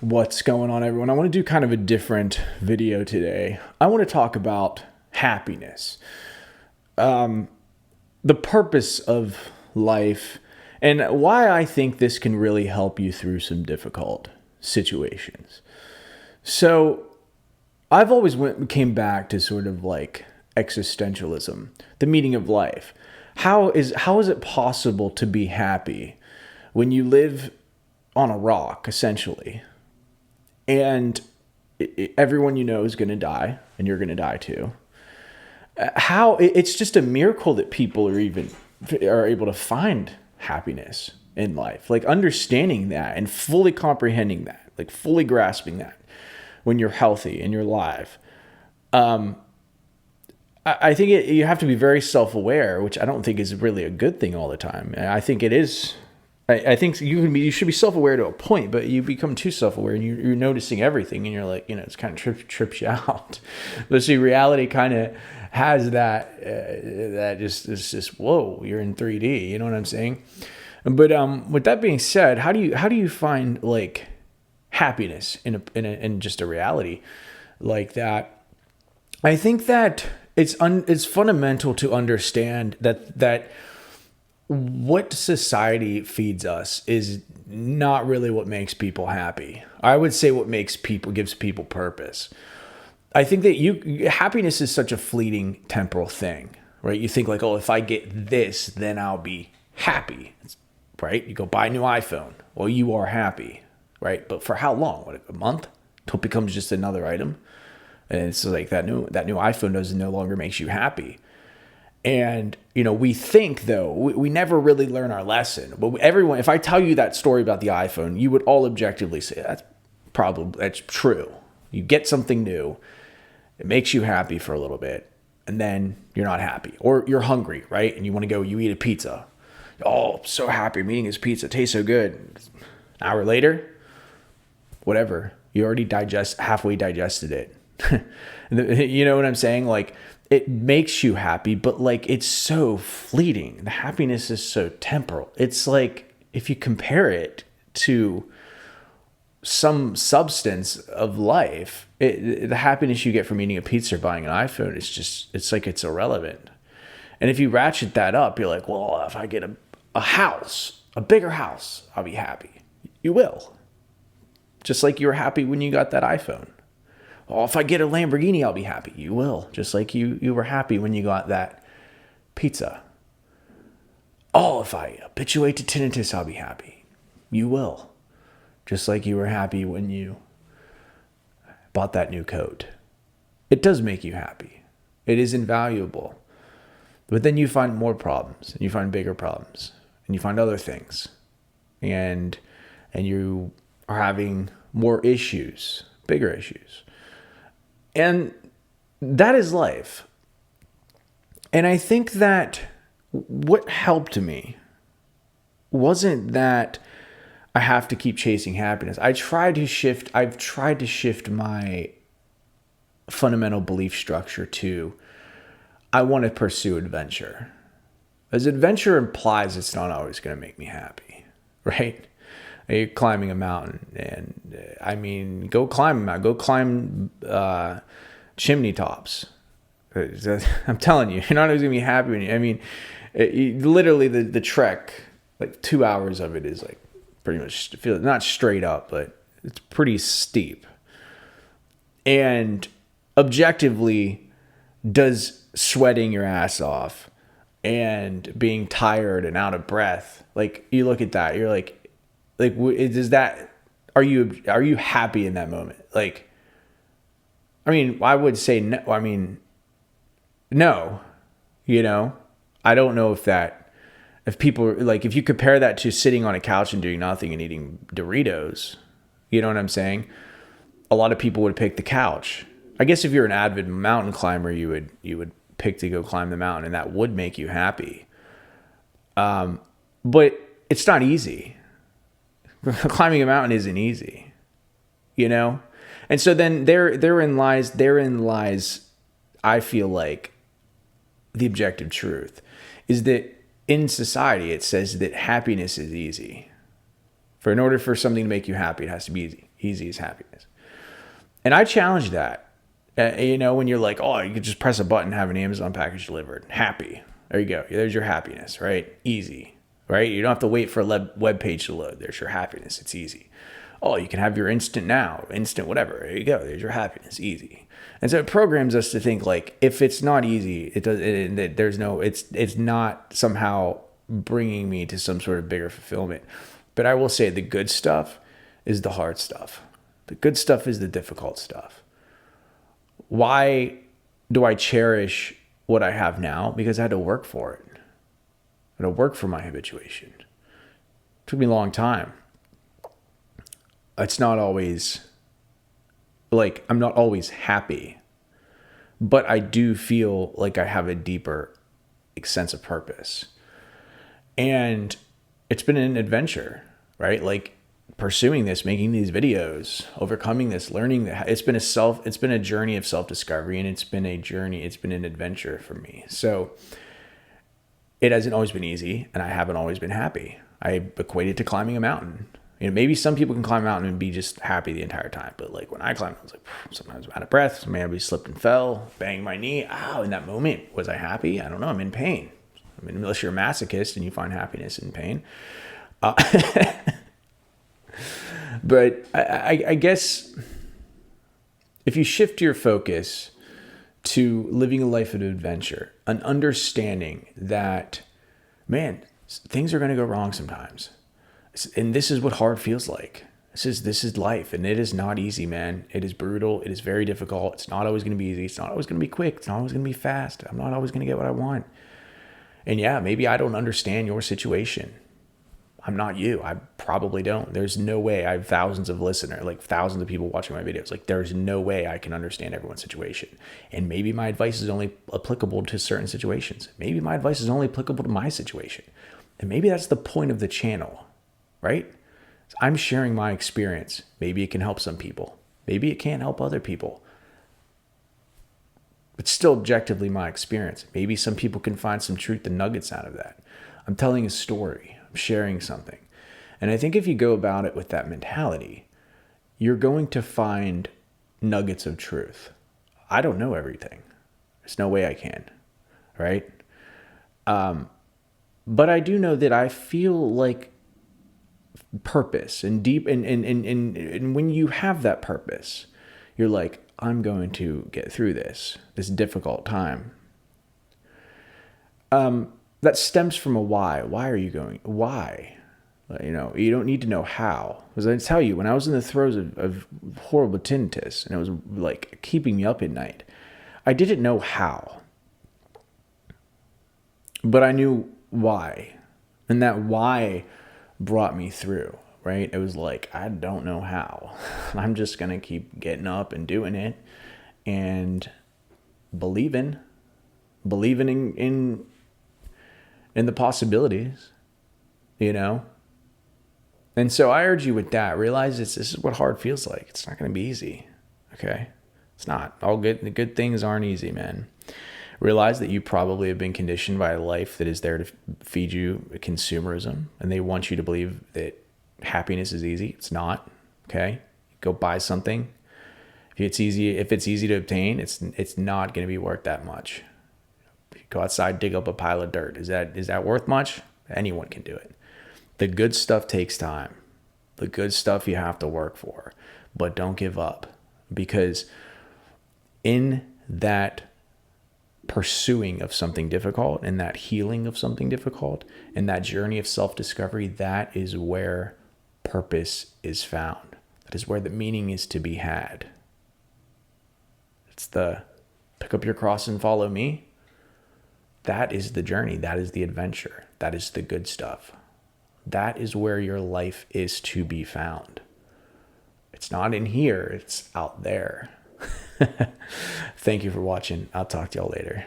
What's going on, everyone? I want to do kind of a different video today. I want to talk about happiness, the purpose of life, and why I think this can really help you through some difficult situations. So I've always came back to sort of like existentialism, the meaning of life. How is it possible to be happy when you live on a rock, essentially? And everyone you know is going to die, and you're going to die too. It's just a miracle that people are able to find happiness in life, like understanding that and fully comprehending that, like fully grasping that when you're healthy and you're alive. I think you have to be very self-aware, which I don't think is really a good thing all the time. I think it is. I think you should be self-aware to a point, but you become too self-aware and you're noticing everything, and you're like, it's kind of trips you out. But see, reality kind of has that just it's just whoa, you're in 3D. You know what I'm saying? But with that being said, how do you find like happiness in just a reality like that? I think that it's fundamental to understand that what society feeds us is not really what makes people happy. I would say what gives people purpose. I think that happiness is such a fleeting temporal thing, right? You think like, oh, if I get this, then I'll be happy, right? You go buy a new iPhone. Well, you are happy, right? But for how long? What, a month? Till it becomes just another item. And it's like that new iPhone no longer makes you happy. And, we think, though, we never really learn our lesson. But everyone, if I tell you that story about the iPhone, you would all objectively say, that's true. You get something new, it makes you happy for a little bit, and then you're not happy. Or you're hungry, right? And you want to go, you eat a pizza. Oh, I'm so happy I'm eating this pizza. It tastes so good. An hour later, whatever. You already halfway digested it. You know what I'm saying? Like, it makes you happy, but like it's so fleeting. The happiness is so temporal. It's like if you compare it to some substance of life, the happiness you get from eating a pizza or buying an iPhone, it's irrelevant. And if you ratchet that up, you're like, well, if I get a house, a bigger house, I'll be happy. You will. Just like you were happy when you got that iPhone. Oh, if I get a Lamborghini, I'll be happy. You will. Just like you were happy when you got that pizza. Oh, if I habituate to tinnitus, I'll be happy. You will. Just like you were happy when you bought that new coat. It does make you happy. It is invaluable. But then you find more problems, and you find bigger problems, and you find other things. And you are having more issues, bigger issues. And that is life. And I think that what helped me wasn't that I have to keep chasing happiness. I've tried to shift my fundamental belief structure to, I want to pursue adventure. As adventure implies it's not always going to make me happy, right? You're climbing a mountain, and go climb a mountain. Go climb chimney tops. I'm telling you, you're not always gonna be happy when literally the trek, like 2 hours of it is like pretty much not straight up, but it's pretty steep. And objectively, does sweating your ass off and being tired and out of breath, like you look at that, you're like, are you happy in that moment? Like, I would say no. No, I don't know if people, like, if you compare that to sitting on a couch and doing nothing and eating Doritos, you know what I'm saying? A lot of people would pick the couch. I guess if you're an avid mountain climber, you would pick to go climb the mountain, and that would make you happy. But it's not easy. Climbing a mountain isn't easy, And so then therein lies, I feel like, the objective truth is that in society, it says that happiness is easy. In order for something to make you happy, it has to be easy. Easy is happiness. And I challenge that. When you're like, oh, you could just press a button, have an Amazon package delivered. Happy. There you go. There's your happiness, right? Easy, right? You don't have to wait for a web page to load. There's your happiness. It's easy. Oh, you can have your instant whatever. There you go. There's your happiness. Easy. And so it programs us to think like, if it's not easy, it's not somehow bringing me to some sort of bigger fulfillment. But I will say the good stuff is the hard stuff. The good stuff is the difficult stuff. Why do I cherish what I have now? Because I had to work for it. I had to work for my habituation. It took me a long time. It's not always like, I'm not always happy, but I do feel like I have a deeper sense of purpose. And it's been an adventure, right? Like pursuing this, making these videos, overcoming this, learning that it's been a journey of self-discovery, and it's been an adventure for me. So it hasn't always been easy, and I haven't always been happy. I equate it to climbing a mountain. Maybe some people can climb a mountain and be just happy the entire time. But like when I climbed, I was like, sometimes I'm out of breath. Maybe I slipped and fell, banged my knee. Ow, in that moment, was I happy? I don't know. I'm in pain. I mean, unless you're a masochist and you find happiness in pain. But I guess if you shift your focus to living a life of adventure, an understanding that, man, things are going to go wrong sometimes. And this is what hard feels like. This is life, and it is not easy, man. It is brutal. It is very difficult. It's not always going to be easy. It's not always going to be quick. It's not always going to be fast. I'm not always going to get what I want. And yeah, maybe I don't understand your situation. I'm not you. I probably don't. There's no way. I have thousands of listeners, like thousands of people watching my videos. Like there's no way I can understand everyone's situation. And maybe my advice is only applicable to certain situations. Maybe my advice is only applicable to my situation. And maybe that's the point of the channel. Right? I'm sharing my experience. Maybe it can help some people. Maybe it can't help other people. It's still objectively my experience. Maybe some people can find some truth and nuggets out of that. I'm telling a story. I'm sharing something. And I think if you go about it with that mentality, you're going to find nuggets of truth. I don't know everything. There's no way I can. Right? But I do know that I feel like purpose and deep and when you have that purpose, you're like, I'm going to get through this difficult time. That stems from a why. Why are you going? Why? You don't need to know how. Because I tell you, when I was in the throes of horrible tinnitus and it was like keeping me up at night, I didn't know how, but I knew why, and that why brought me through, right? It was like, I don't know how. I'm just going to keep getting up and doing it and believing in the possibilities, And so I urge you with that, realize this is what hard feels like. It's not going to be easy. Okay. It's not all good. The good things aren't easy, man. Realize that you probably have been conditioned by a life that is there to feed you consumerism, and they want you to believe that happiness is easy. It's not. Okay, go buy something. If it's easy to obtain, it's not going to be worth that much. Go outside, dig up a pile of dirt. Is that worth much? Anyone can do it. The good stuff takes time. The good stuff you have to work for, but don't give up, because in that pursuing of something difficult and that healing of something difficult and that journey of self-discovery, that is where purpose is found. That is where the meaning is to be had. It's the pick up your cross and follow me. That is the journey. That is the adventure. That is the good stuff. That is where your life is to be found. It's not in here. It's out there. Thank you for watching. I'll talk to y'all later.